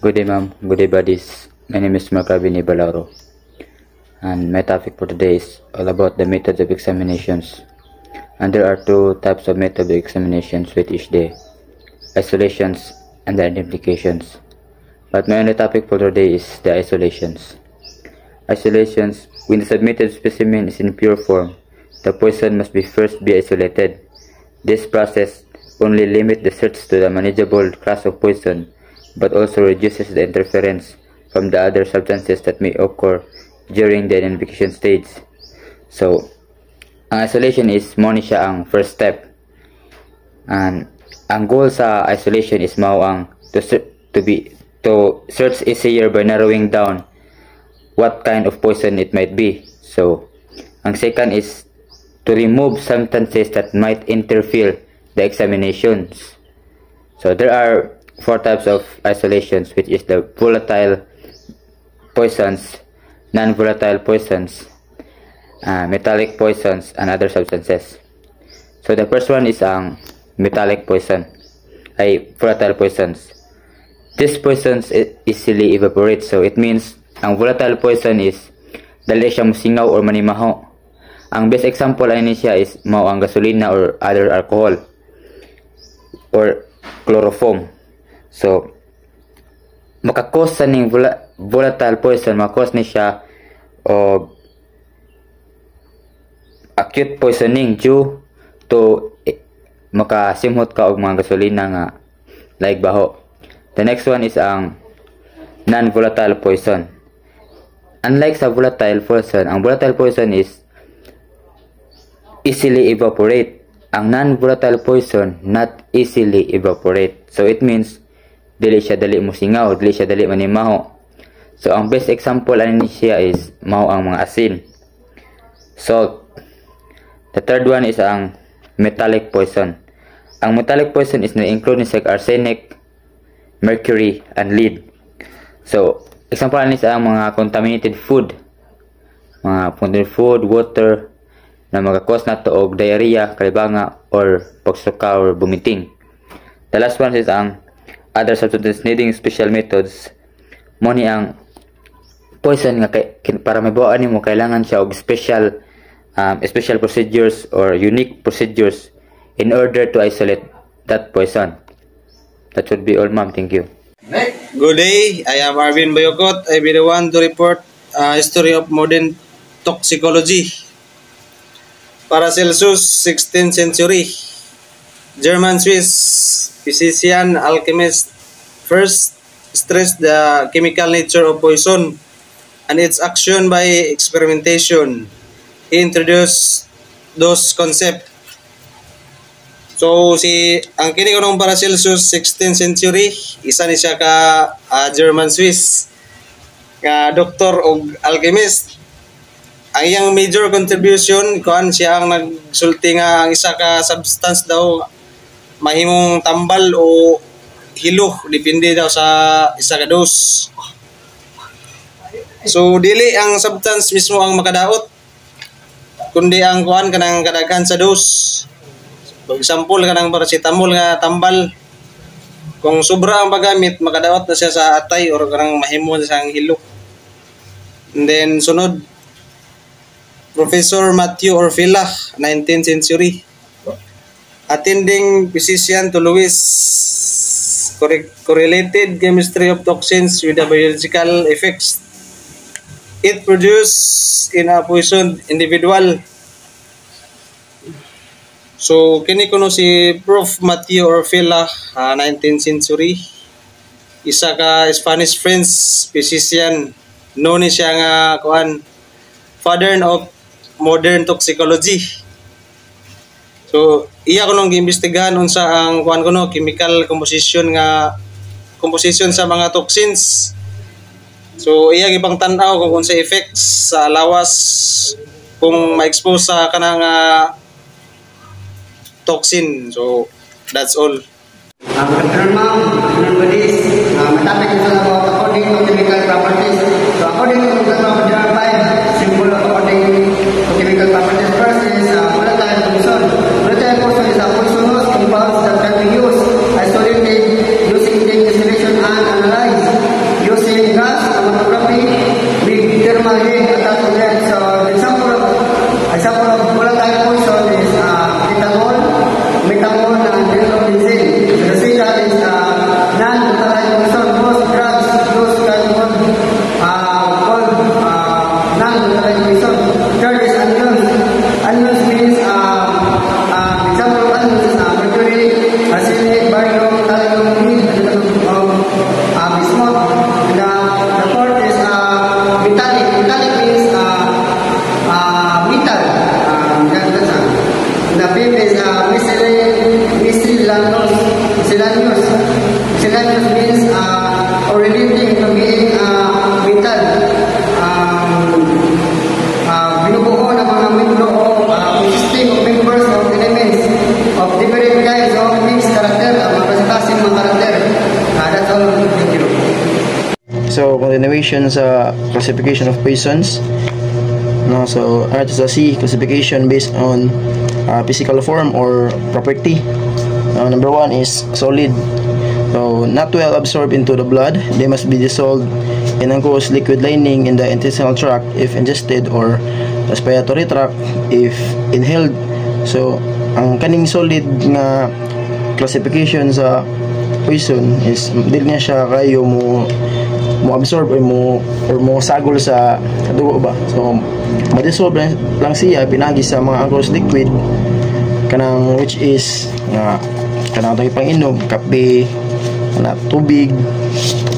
Good day, ma'am. Good day, buddies. My name is Macabini Balaro, and my topic for today is all about the methods of examinations. And there are two types of methods of examinations with each day: isolations and the identifications. But my only topic for today is the isolations. Isolations: when the submitted specimen is in pure form, the poison must first be isolated. This process only limits the search to the manageable class of poison, but also reduces the interference from the other substances that may occur during the identification stage. So, ang isolation is mo ni siya ang first step. And ang goal sa isolation is mao ang to search easier by narrowing down what kind of poison it might be. So, ang second is to remove substances that might interfere the examinations. So there are four types of isolations, which is the volatile poisons, non-volatile poisons, metallic poisons, and other substances. So the first one is ang metallic poison, ay volatile poisons. These poisons easily evaporate, so it means ang volatile poison is dali siya musingaw or manimaho. Ang best example ay niya is mao ang gasolina or other alcohol or chloroform. So makakos sa ning volatile poison, makakos ni siya o acute poisoning due to makasimhot ka og mga gasolina nga like baho. The next one is ang non-volatile poison. Unlike sa volatile poison, ang volatile poison is easily evaporate. Ang non-volatile poison not easily evaporate. So it means dili siya dali musingaw, dili siya dali manimaho. So ang best example ani siya is mao ang mga asin, salt. The third one is ang metallic poison. Ang metallic poison is na-include ni sa arsenic, mercury, and lead. So example ani sa ang mga contaminated food, water na magakos na to og diarrhea, kalibanga, or pagsuka or vomiting. The last one is ang other substances needing special methods. Mo ni ang poison nga para mabuan nimo kailangan siya og special procedures or unique procedures in order to isolate that poison. That should be all, ma'am. Thank you. Good day. I am Arvin Bayokot. I will be the one to report history of modern toxicology. Paracelsus, 16th century. German-Swiss physician, alchemist, first stressed the chemical nature of poison and its action by experimentation. He introduced those concepts. So ang kini kanong Paracelsus, 16th century, isa ni siya ka German-Swiss nga doktor o alchemist. Ang iyang major contribution, kuan siya ang nagsulti nga ang isa ka substance daw mahimong tambal o hilo, depende daw sa isa ka dose. So dili ang substance mismo ang makadaot, kundi ang kuan kanang kadaghan sa dose. For example, kanang paracetamol nga tambal, kung sobra ang paggamit, makadaot na siya sa atay or kanang mahimo sa hilo. And then sunod, Professor Matthew Orfila, 19th century. Attending physician to Louis, correlated chemistry of toxins with the biological effects it produced in a poisoned individual. So, kini kuno si Prof. Matthew Orfila, 19th century. Isa ka Spanish French physician. Known ni siya nga kuan, father of modern toxicology. So iya ko nung giimbestigahan unsa ang kuan kuno chemical composition sa mga toxins. So iya gipang tan-aw kung unsa effects sa lawas kung ma-expose sa kanang toxin. So that's all. Afternoon, ma'am. Afternoon, buddies. Matapik is all about according to chemical properties. So according to the 5 simple according to chemical properties. First is volatile poison. Volatile poison is a poisonous compounds that can be used isolated using the distillation and analyzed. the fifth is miscellaneous. Miscellaneous means or relating to being metal. Binubuo ng mga membro o consisting of members of elements of different kinds of mixed character, mga klase mga karakter. That's all. Thank you. So, continuation sa classification of poisons. No, so art is a C classification based on physical form or property. Number 1 is solid. So, not well absorbed into the blood. They must be dissolved in aqueous liquid lining in the intestinal tract if ingested, or respiratory tract if inhaled. So, ang kaning solid nga classification sa poison is dili niya siya kayo mo absorb or mo sagol sa dugo ba. So, ma-dissolve lang siya pinagi sa mga aqueous liquid kanang which is kanang tayo pang inom, kape, na tubig,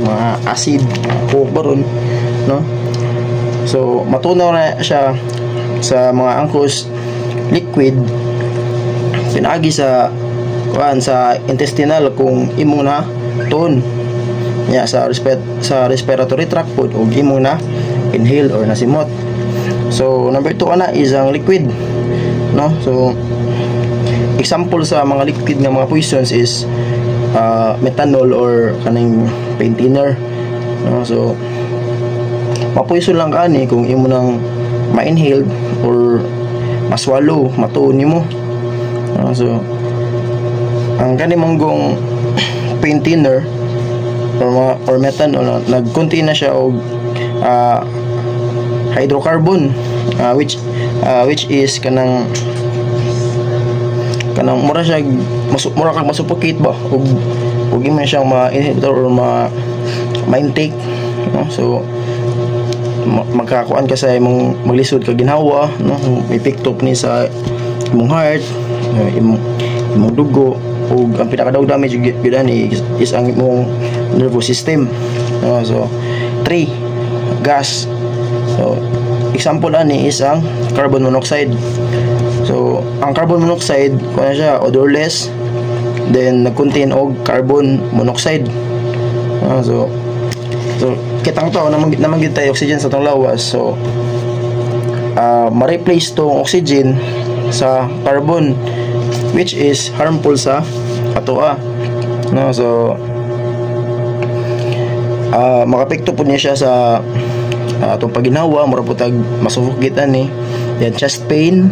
mga acid, coke baron, no? So, matunaw na siya sa mga aqueous liquid pinagi sa intestinal kung imo na ton ya sa respiratory tract pod o imo na inhale or nasimot. So, number 2 ana is ang liquid, no? So, example sa mga liquid nga mga poisons is methanol or kaning paint thinner, no? So, mapoison lang kani kung imo nang ma-inhale or maswallow, matuon nimo, no? So, ang kanimong paint thinner or methanol nag-contain na siya og hydrocarbon, which is kanang mura siya mura kag masuffocate ba ug imo siyang ma-inhibitor or ma-intake, no? So, magkakuan ka sa imong maglisod ka ginhawa, no? May pick up ni sa imong heart, imong dugo, ug ang pinaka damage gyud ani is ang imong nervous system, no? So, 3 gas. So, example ani is ang carbon monoxide. So, ang carbon monoxide kuno siya odorless, then nag-contain og carbon monoxide. So kitang to naman gid tayo oxygen sa tong lawas. So, ma-replace tong oxygen sa carbon, which is harmful sa atoa, no? So, makapekto po niya siya sa atong paginawa, mura po tag masufokitan ni, then chest pain,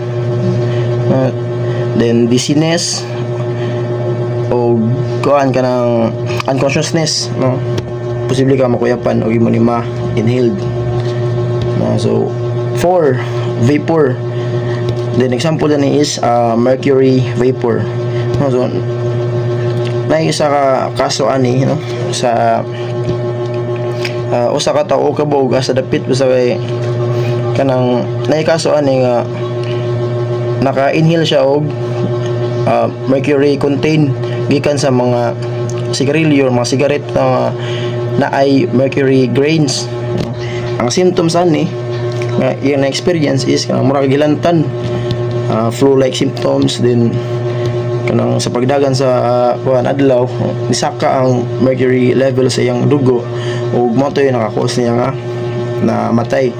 then dizziness o kuan ka ng unconsciousness, no? Posible ka makuyapan o imo ni ma-inhaled, no? So, 4 vapor. Then example na ni is mercury vapor, no? So, may isa ka kaso ani, no? Sa usa ka tawo kabog sa dapit sa kay kanang naikaso ani nga naka-inhale siya og mercury contain gikan sa mga sigarilyo or mga cigarette na ay mercury grains. Ang symptoms ani nga yung na-experience is kanang mura gilantan, flu-like symptoms, din kanang sa pagdagan sa adlaw nisaka ang mercury level sa iyang dugo ug mo to yung nakakos niya nga na matay.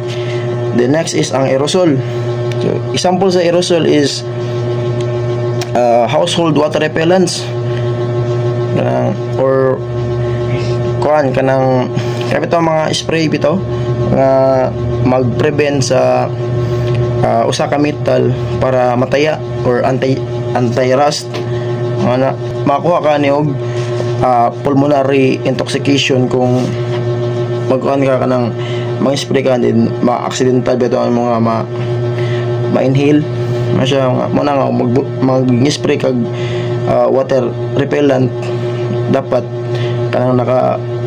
The next is ang aerosol. So, example sa aerosol is household water repellents, or kuan kanang kapito mga spray bitaw nga mag-prevent sa usa ka metal para mataya or anti-rust, nga makuha ka ni og pulmonary intoxication kung magkuhan ka kanang mag-spray ka din ma-accidental bitaw ang mga ma-inhale masya mo na nga mag-spray kag water repellent, dapat kanang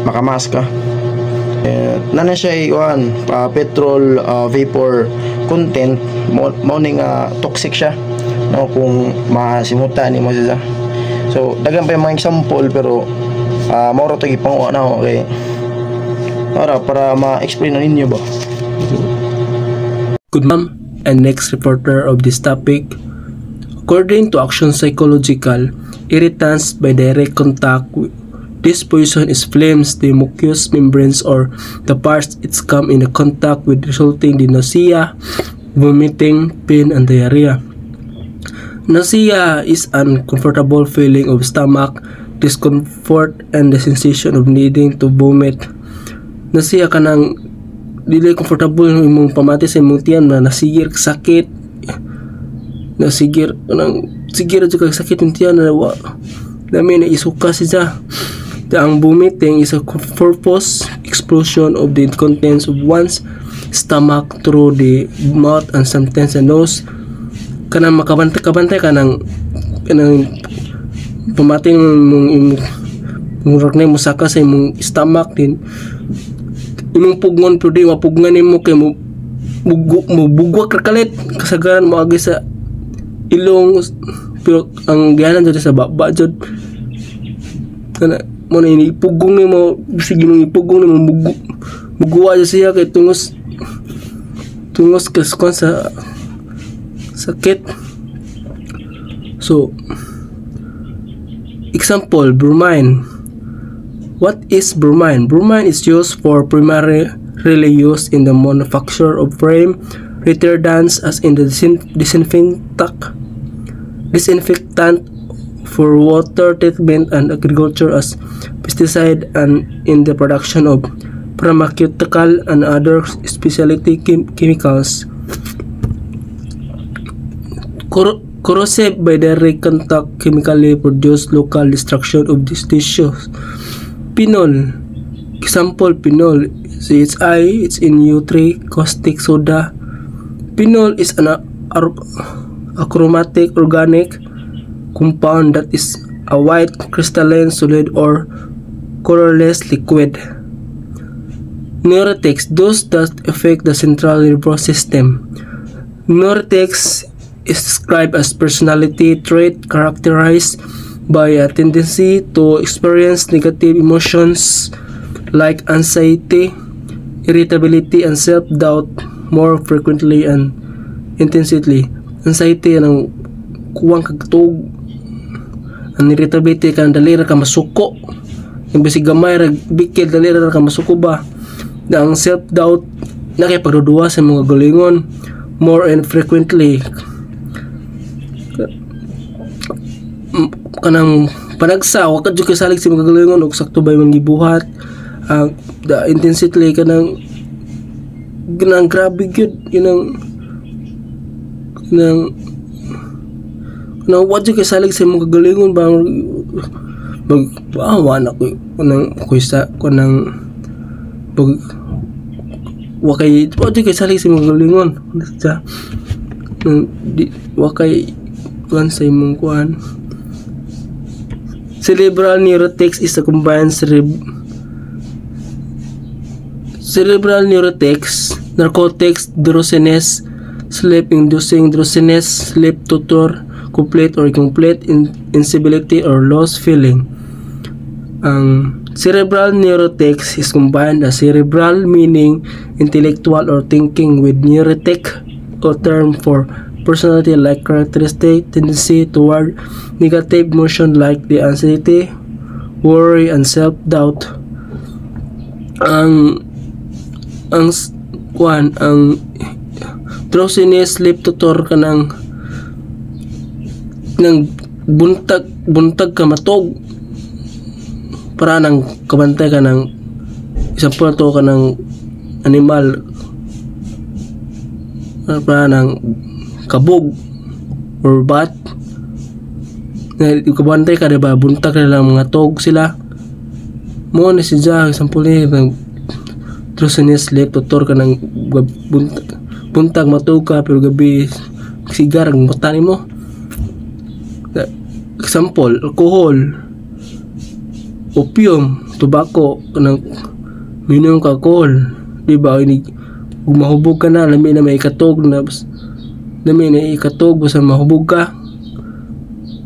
makamask ka. Nana siya iwan petrol vapor content mo ning toxic siya, no? Kung masimutan ni mo siya. So dagan pa yung mga example pero moro to gipanguha na ako okay para ma-explain na ninyo ba. Good ma'am, and next reporter of this topic, According to action psychological, irritants by direct contact with this poison is flames, the mucous membranes or the parts it's come in contact with, resulting in nausea, vomiting, pain, and diarrhea. Nausea is an uncomfortable feeling of stomach discomfort and the sensation of needing to vomit. Nausea ka nang dili comfortable imong pamati sa imong tiyan na nasigir sakit, nasigir kanang sigir jud sakit yung tiyan na dami na isuka siya. Ang vomiting is a purpose explosion of the contents of one's stomach through the mouth and sometimes the nose. Kanang makabantay kanang pamating mong raknay mo saka sa imong stomach din imong pugnon pero di mapugnan nimo kay mo bugwak kalit kasagaran mo agi sa ilong pero ang gihanan jud sa baba jud kana mo na ipugong nimo sige mo ipugong nimo muguwa siya kay tungos kas sa sakit. So example, bromine. What is bromine? Bromine is used for primarily used in the manufacture of frame retardants as in the disinfectant for water treatment and agriculture as pesticide and in the production of pharmaceutical and other specialty chemicals. Corrosive by direct contact chemically produce local destruction of these tissues. Phenol. Example, phenol. CHI, it's in U3, caustic soda. Phenol is an achromatic organic compound that is a white crystalline solid or colorless liquid. Neurotics, those that affect the central nervous system. Neurotics is described as personality trait characterized by a tendency to experience negative emotions like anxiety, irritability, and self-doubt more frequently and intensely. Anxiety ang kuwang kagtog, ang irritability kan dalira ka masuko, yung bisig gamay rag bikil dalira ka masuko ba. Ang self-doubt nakipagduduwa sa mga galingon more and frequently. Kanang panagsa wa kadyo kasalig sa mga galingon og sakto ba imong gibuhat. The intensity kanang grabe gyud yun ang wa kadyo kasalig sa mga galingon ba mag na ko kanang kuisa kanang wa kadyo kasalig sa mga galingon sa wa kay kuan sa imong kuan. Cerebral neurotics is a combined cerebral neurotics, narcotics, drowsiness, sleep-inducing drowsiness, sleep tutor, complete or incomplete instability or lost feeling. Ang cerebral neurotics is combined as cerebral meaning intellectual or thinking with neurotic, a term for personality like characteristic tendency toward negative emotion like the anxiety, worry, and self-doubt. Ang drowsiness, sleep tutor ka ng buntag ka matog para nang kabantay ka ng isang punto ka ng animal para nang kabog or bat na kabantay ka diba buntag na lang mga tog sila mo na siya example ni drowsiness sleep tutor ka ng buntag matog ka pero gabi sigar ang mata mo. Example, alcohol, opium, tobacco kanang minom ka alcohol diba ini mahubog ka na lami na may ikatog na dami na ikatog basta mahubog ka.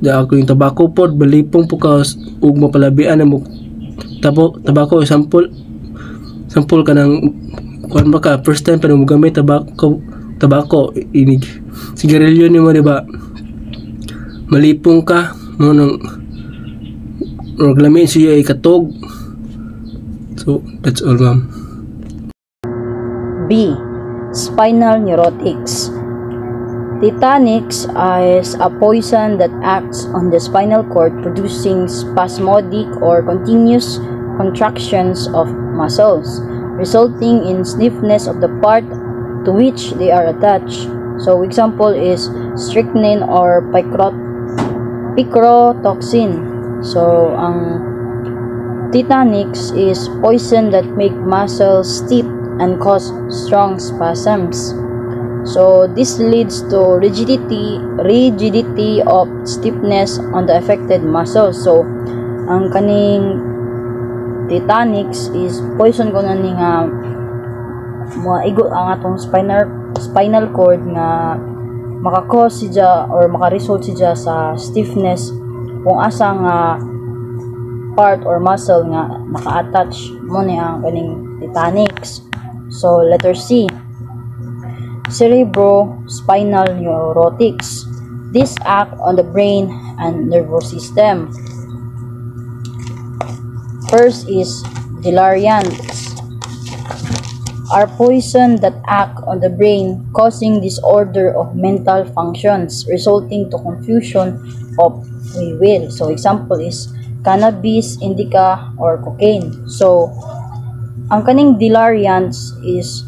Da ako yung tabako pod balipong po ka ug mapalabian na mo tabako sample ka ng kuan ba ka first time pa mo gamit tabako ini sigarilyo nimo di ba malipong ka mo nang lamin siya ikatog. So that's all, ma'am. B. Spinal neurotics. Tetanics is a poison that acts on the spinal cord, producing spasmodic or continuous contractions of muscles, resulting in stiffness of the part to which they are attached. So example is strychnine or picrotoxin. So ang tetanics is poison that make muscles stiff and cause strong spasms. So this leads to rigidity of stiffness on the affected muscles. So ang kaning tetanics is poison ko na ni nga maigo ang atong spinal cord nga maka-cause siya or maka-result siya sa stiffness kung asa nga part or muscle nga naka-attach mo ni ang kaning tetanics. So letter C. Cerebrospinal neurotics. These act on the brain and nervous system. First is deliriants. Are poison that act on the brain, causing disorder of mental functions, resulting to confusion of free will. So example is cannabis, indica, or cocaine. So ang kaning deliriants is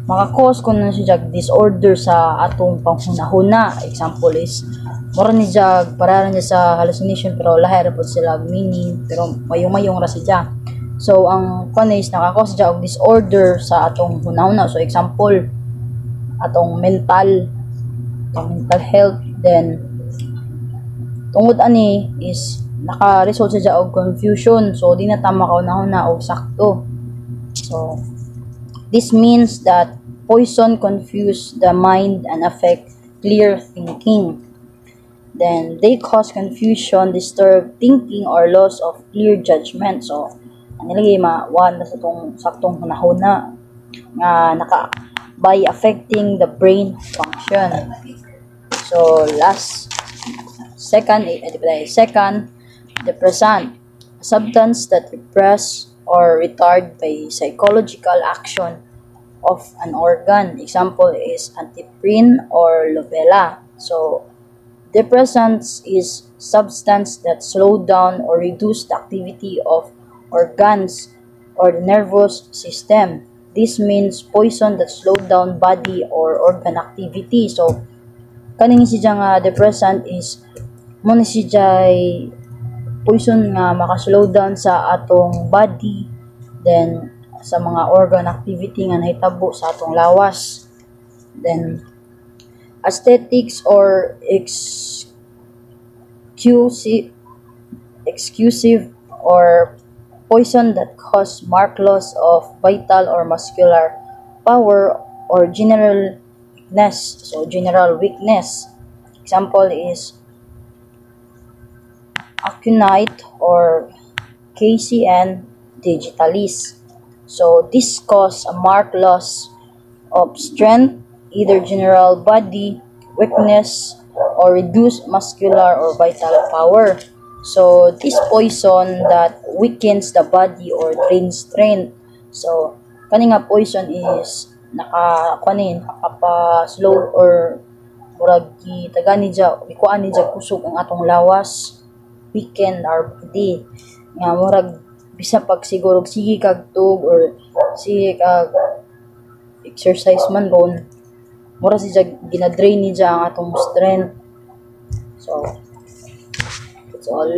maka-cause kung na siya disorder sa atong panghunahuna. Example is mura ni jag para niya sa hallucination pero lahi ra pud sila meaning pero mayong-mayong ra siya. So ang is naka-cause siya og disorder sa atong hunahuna. So example atong mental health, then tungod ani is naka-result siya og confusion. So di na ta makaunahuna og sakto. So this means that poison confuse the mind and affect clear thinking. Then they cause confusion, disturb thinking, or loss of clear judgment. So ang nilagay mawan na sa itong saktong panahona nga by affecting the brain function. So second, depressant, a substance that repress or retard by psychological action of an organ. Example is antiprin or lovela. So depressants is substance that slow down or reduce the activity of organs or the nervous system. This means poison that slow down body or organ activity. So kaning siya nga depressant is mo ni siya poison nga maka-slow down sa atong body, then sa mga organ activity nga nahitabo sa atong lawas. Then aesthetics or exclusive or poison that cause marked loss of vital or muscular power or general weakness. Example is Aconite or KCN digitalis. So this cause a marked loss of strength, either general body weakness or reduced muscular or vital power. So this poison that weakens the body or drains strength. So kani nga poison is nakapa-slow or murag gitagani dya, ikuan ni dya kusog ang atong lawas, weaken our body nga murag bisan pag siguro sige kag tug or sige kag exercise man ron mura siya ginadrain ni dya ang atong strength. So that's all.